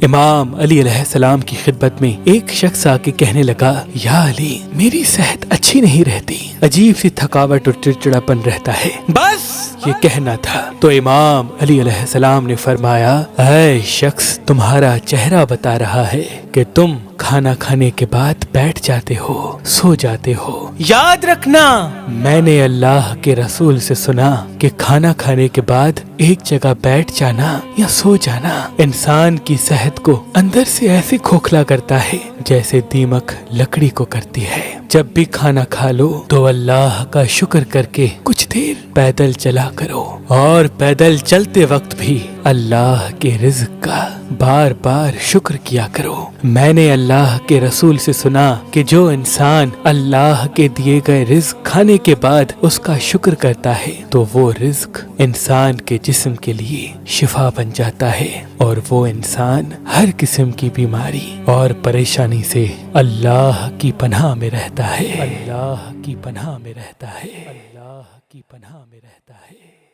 امام علی علیہ السلام کی خدمت میں ایک شخص آ کے کہنے لگا، یا علی میری صحت اچھی نہیں رہتی، عجیب سی تھکاوٹ اور چڑچڑاپن رہتا ہے، بس یہ کہنا تھا۔ تو امام علی علیہ السلام نے فرمایا، اے شخص تمہارا چہرہ بتا رہا ہے کہ تم کھانا کھانے کے بعد بیٹھ جاتے ہو، سو جاتے ہو۔ یاد رکھنا میں نے اللہ کے رسول سے سنا کہ کھانا کھانے کے بعد ایک جگہ بیٹھ جانا یا سو جانا انسان کی صحت کو اندر سے ایسے کھوکھلا کرتا ہے جیسے دیمک لکڑی کو کرتی ہے۔ جب بھی کھانا کھا لو تو اللہ کا شکر کر کے کچھ دیر پیدل چلا کرو، اور پیدل چلتے وقت بھی اللہ کے رزق کا بار بار شکر کیا کرو۔ میں نے اللہ کے رسول سے سنا کہ جو انسان اللہ کے دیے گئے رزق کھانے کے بعد اس کا شکر کرتا ہے تو وہ رزق انسان کے جسم کے لیے شفا بن جاتا ہے، اور وہ انسان ہر قسم کی بیماری اور پریشانی سے اللہ کی پناہ میں رہتا ہے، اللہ کی پناہ میں رہتا ہے، اللہ کی پناہ میں رہتا ہے۔